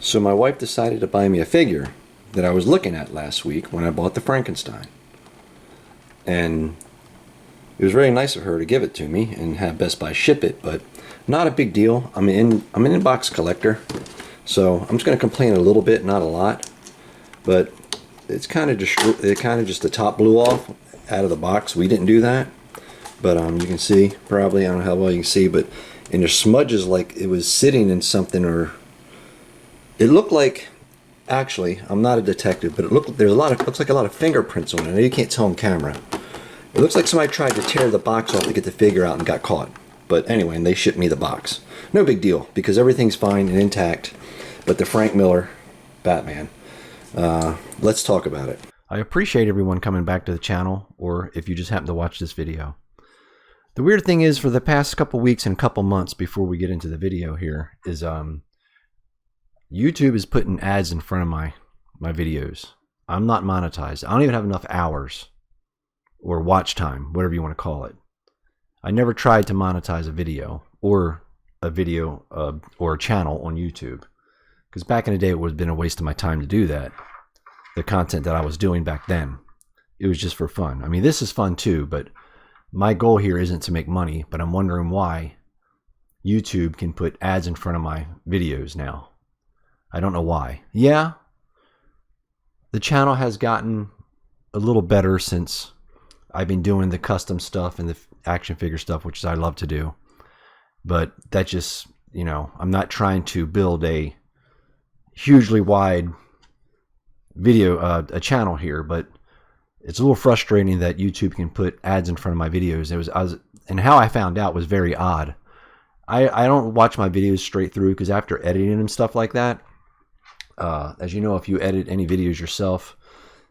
So my wife decided to buy me a figure that I was looking at last week when I bought the Frankenstein. And it was very nice of her to give it to me and have Best Buy ship it, but not a big deal. I'm an inbox collector, so I'm just going to complain a little bit, not a lot. But it's kind of just the top blew off out of the box. We didn't do that, but you can see probably, I don't know how well you can see, but and there's smudges like it was sitting in something, or it looked like. Actually, I'm not a detective, but looks like a lot of fingerprints on it. I know you can't tell on camera. It looks like somebody tried to tear the box off to get the figure out and got caught. But anyway, and they shipped me the box. No big deal, because everything's fine and intact. But the Frank Miller Batman, let's talk about it. I appreciate everyone coming back to the channel, or if you just happen to watch this video. The weird thing is, for the past couple weeks and couple months before we get into the video here, is YouTube is putting ads in front of my videos. I'm not monetized. I don't even have enough hours or watch time, whatever you want to call it. I never tried to monetize a video or a channel on YouTube, because back in the day it would have been a waste of my time to do that. The content that I was doing back then, it was just for fun. I mean, this is fun too, but my goal here isn't to make money, but I'm wondering why YouTube can put ads in front of my videos now. I don't know why. Yeah, the channel has gotten a little better since I've been doing the custom stuff and the action figure stuff, which I love to do. But that just, I'm not trying to build a hugely wide video, a channel here, but it's a little frustrating that YouTube can put ads in front of my videos. And how I found out was very odd. I don't watch my videos straight through, because after editing and stuff like that, as you know, if you edit any videos yourself,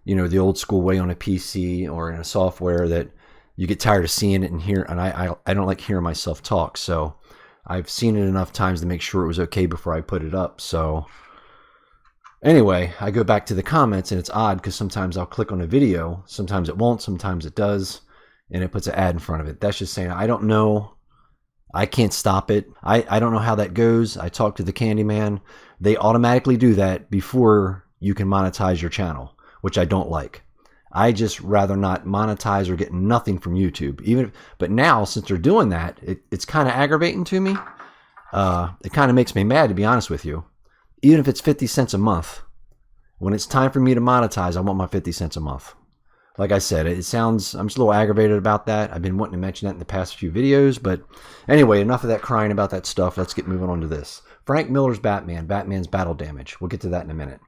the old school way on a PC or in a software, that you get tired of seeing it and I don't like hearing myself talk. So I've seen it enough times to make sure it was okay before I put it up. So anyway, I go back to the comments, and it's odd because sometimes I'll click on a video, sometimes it won't, sometimes it does, and it puts an ad in front of it. That's just saying, I don't know. I can't stop it. I don't know how that goes. I talked to the Candyman. They automatically do that before you can monetize your channel, which I don't like. I just rather not monetize or get nothing from YouTube. But now, since they're doing that, it's kind of aggravating to me. It kind of makes me mad, to be honest with you. Even if it's 50 cents a month, when it's time for me to monetize, I want my 50 cents a month. Like I said, I'm just a little aggravated about that. I've been wanting to mention that in the past few videos, but anyway, enough of that crying about that stuff. Let's get moving on to this. Frank Miller's Batman's battle damage. We'll get to that in a minute.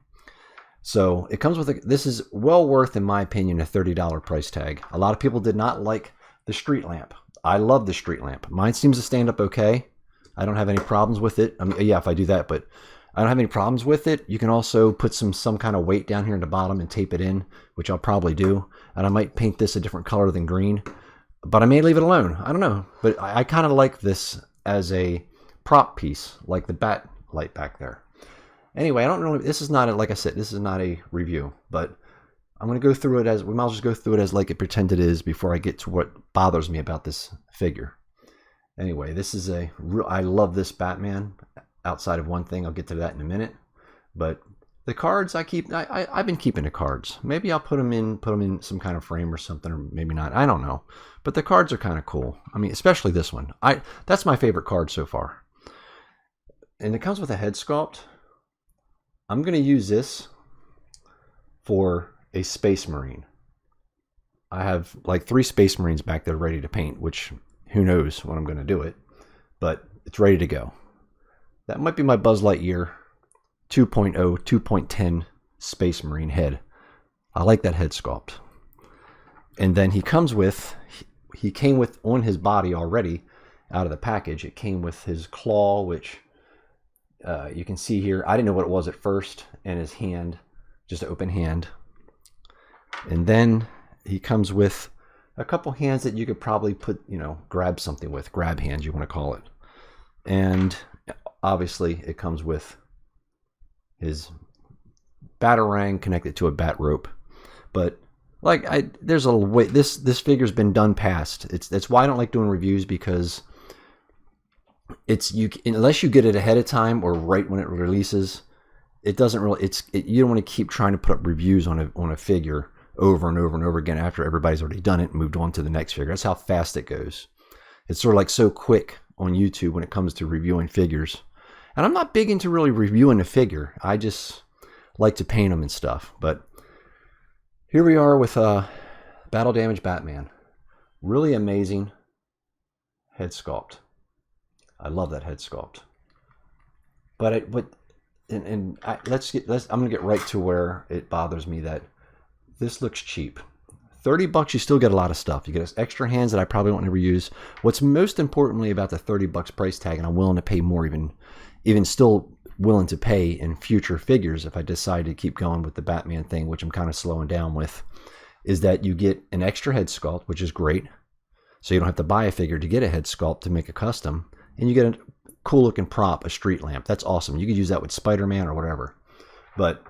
So it comes with this is well worth, in my opinion, a $30 price tag. A lot of people did not like the street lamp. I love the street lamp. Mine seems to stand up okay. I don't have any problems with it. I mean, yeah, if I do that, but I don't have any problems with it. You can also put some kind of weight down here in the bottom and tape it in, which I'll probably do. And I might paint this a different color than green, but I may leave it alone. I don't know. But I kind of like this as a prop piece, like the bat light back there. Anyway, I don't know. This is not, like I said, this is not a review, but I'm going to go through it as, we might as well just go through it as like it pretend it is before I get to what bothers me about this figure. Anyway, this is I love this Batman. Outside of one thing, I'll get to that in a minute. But the cards I've been keeping the cards. Maybe I'll put them in some kind of frame or something, or maybe not. I don't know. But the cards are kind of cool. I mean, especially this one. That's my favorite card so far. And it comes with a head sculpt. I'm going to use this for a Space Marine. I have like 3 Space Marines back there ready to paint, which who knows when I'm going to do it. But it's ready to go. That might be my Buzz Lightyear 2.0, 2.10 Space Marine head. I like that head sculpt. And then he came with, on his body already, out of the package, it came with his claw, which you can see here. I didn't know what it was at first, and his hand, just an open hand. And then he comes with a couple hands that you could probably grab something with, grab hands, you want to call it. And obviously, it comes with his batarang connected to a bat rope. But there's a way. This figure's been done past. That's why I don't like doing reviews, because unless you get it ahead of time or right when it releases, it doesn't really, you don't want to keep trying to put up reviews on a figure over and over and over again after everybody's already done it and moved on to the next figure. That's how fast it goes. It's sort of like so quick on YouTube when it comes to reviewing figures. And I'm not big into really reviewing a figure. I just like to paint them and stuff. But here we are with Battle Damage Batman. Really amazing head sculpt. I love that head sculpt. I'm gonna get right to where it bothers me that this looks cheap. $30, you still get a lot of stuff. You get extra hands that I probably won't ever use. What's most importantly about the $30 price tag, and I'm willing to pay more, even still willing to pay in future figures if I decide to keep going with the Batman thing, which I'm kind of slowing down with, is that you get an extra head sculpt, which is great. So you don't have to buy a figure to get a head sculpt to make a custom. And you get a cool looking prop, a street lamp. That's awesome. You could use that with Spider-Man or whatever. But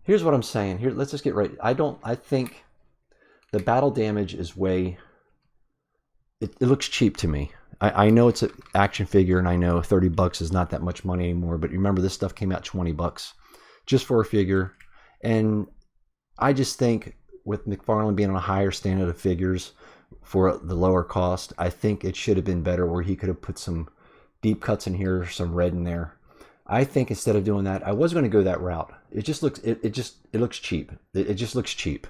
here's what I'm saying. Here, let's just get right. I think the Battle Damage is it looks cheap to me. I know it's an action figure, and I know $30 is not that much money anymore, but remember this stuff came out $20 just for a figure. And I just think with McFarlane being on a higher standard of figures for the lower cost, I think it should have been better where he could have put some deep cuts in here, some red in there. I think instead of doing that, I was going to go that route. It just looks, it looks cheap. It just looks cheap.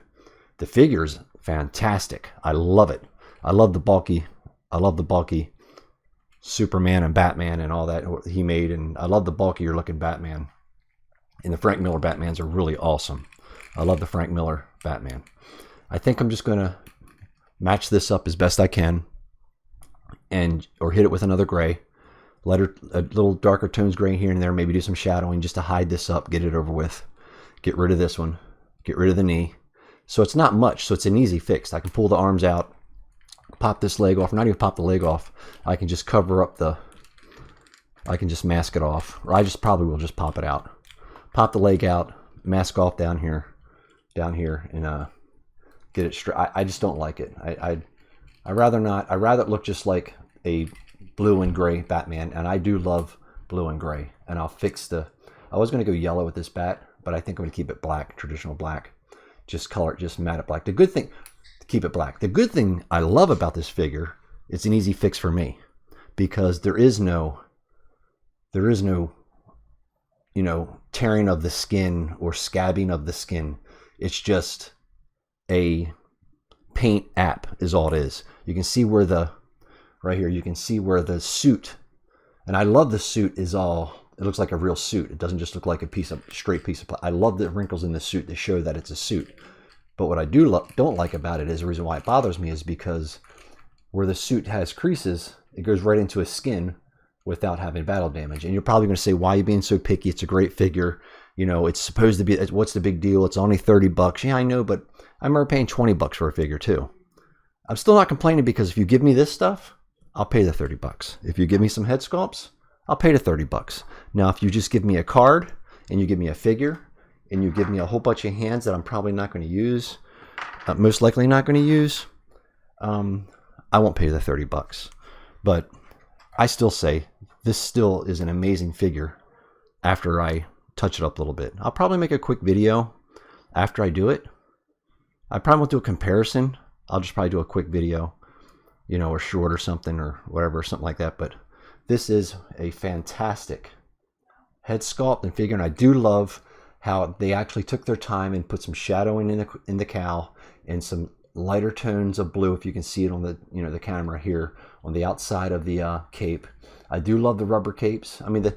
The figure's fantastic. I love it. I love the bulky Superman and Batman and all that he made, and I love the bulkier looking Batman. And the Frank Miller Batmans are really awesome. I love the Frank Miller Batman. I think I'm just going to match this up as best I can, or hit it with another gray. Let her a little darker tones gray here and there, maybe do some shadowing just to hide this up, get it over with. Get rid of this one, get rid of the knee. So it's not much, so it's an easy fix. I can pull the arms out, pop this leg off, or not even pop the leg off. I can just cover up I can just mask it off, or I just probably will just pop it out. Pop the leg out, mask off down here, and get it straight. I just don't like it. I'd rather not. I'd rather it look just like a blue and gray Batman, and I do love blue and gray. And I'll fix I was going to go yellow with this bat, but I think I'm going to keep it black, traditional black. Just color it, just matte it black. The good thing, keep it black. The good thing I love about this figure, it's an easy fix for me, because there is no, tearing of the skin or scabbing of the skin. It's just a paint app is all it is. You can see where right here, you can see where the suit, and I love the suit is all, it looks like a real suit. It doesn't just look like a straight piece of plastic. I love the wrinkles in the suit to show that it's a suit. But what I don't like about it is the reason why it bothers me is because where the suit has creases, it goes right into his skin without having battle damage. And you're probably going to say, why are you being so picky? It's a great figure. It's supposed to be, what's the big deal? It's only $30. Yeah, I know, but I remember paying $20 for a figure too. I'm still not complaining, because if you give me this stuff, I'll pay the $30. If you give me some head sculpts, I'll pay the $30. Now, if you just give me a card and you give me a figure and you give me a whole bunch of hands that I'm probably not going to use, most likely not going to use, I won't pay the $30. But I still say this still is an amazing figure after I touch it up a little bit. I'll probably make a quick video after I do it. I probably won't do a comparison. I'll just probably do a quick video, or short or something or whatever, something like that. But this is a fantastic head sculpt and figure, and I do love how they actually took their time and put some shadowing in the cowl and some lighter tones of blue, if you can see it on the the camera here on the outside of the cape. I do love the rubber capes. I mean,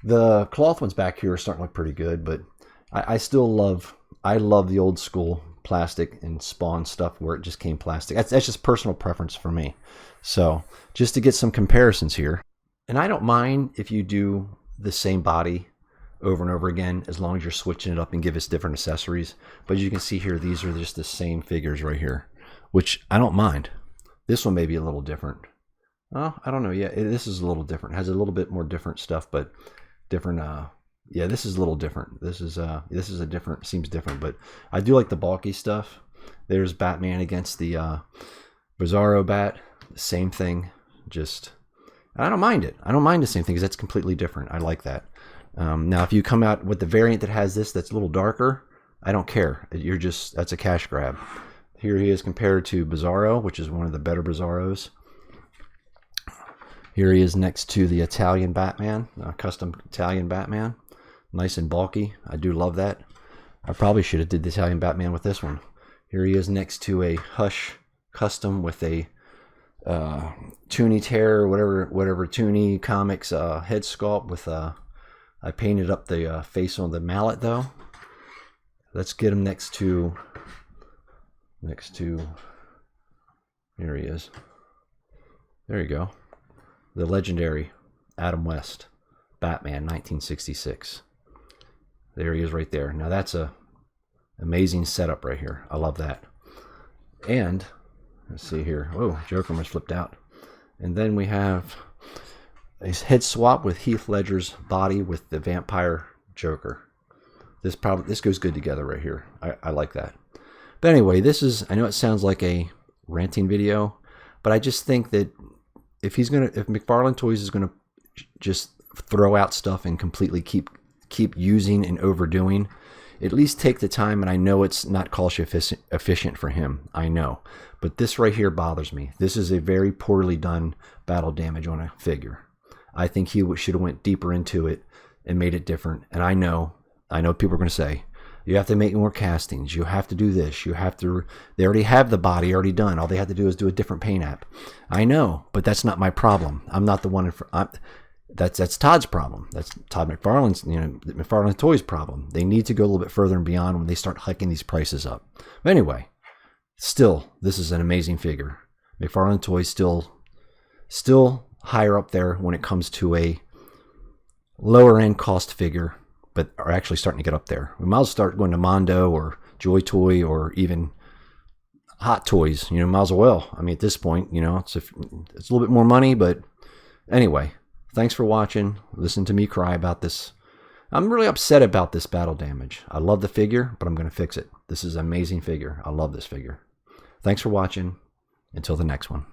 the cloth ones back here are starting to look pretty good, but I love the old school plastic and Spawn stuff where it just came plastic. That's just personal preference for me. So just to get some comparisons here, and I don't mind if you do the same body over and over again, as long as you're switching it up and give us different accessories. But as you can see here, these are just the same figures right here, which I don't mind. This one may be a little different. Oh, I don't know. Yeah, this is a little different. It has a little bit more different stuff, but different. Yeah, this is a little different. This is a different. Seems different, but I do like the bulky stuff. There's Batman against the Bizarro Bat. Same thing. Just, I don't mind it. I don't mind the same thing because that's completely different. I like that. Now, if you come out with the variant that has this that's a little darker, I don't care. That's a cash grab. Here he is compared to Bizarro, which is one of the better Bizarros. Here he is next to the Italian Batman, custom Italian Batman. Nice and bulky. I do love that. I probably should have did the Italian Batman with this one. Here he is next to a Hush custom with a Toonie Terror, whatever Toonie Comics head sculpt with I painted up the face on the mallet though. Let's get him next to here he is. There you go. The legendary Adam West, Batman 1966. There he is right there. Now that's a amazing setup right here. I love that. And let's see here. Oh, Joker almost flipped out. And then we have a head swap with Heath Ledger's body with the vampire Joker. This goes good together right here. I like that. But anyway, I know it sounds like a ranting video, but I just think that if McFarlane Toys is gonna just throw out stuff and completely keep using and overdoing, at least take the time. And I know it's not cost efficient for him, I know, but this right here bothers me. This is a very poorly done battle damage on a figure. I think he should have went deeper into it and made it different. And I know people are going to say, you have to make more castings, you have to do this, they already have the body already done, all they have to do is do a different paint app. I know, but that's not my problem. I'm not the one that's Todd's problem. That's Todd McFarlane's, McFarlane Toys problem. They need to go a little bit further and beyond when they start hiking these prices up. But anyway, still, this is an amazing figure. McFarlane Toys still higher up there when it comes to a lower end cost figure, but are actually starting to get up there. We might as well start going to Mondo or Joy Toy or even Hot Toys. Might as well. I mean, at this point, it's a little bit more money, but anyway. Thanks for watching. Listen to me cry about this. I'm really upset about this battle damage. I love the figure, but I'm going to fix it. This is an amazing figure. I love this figure. Thanks for watching. Until the next one.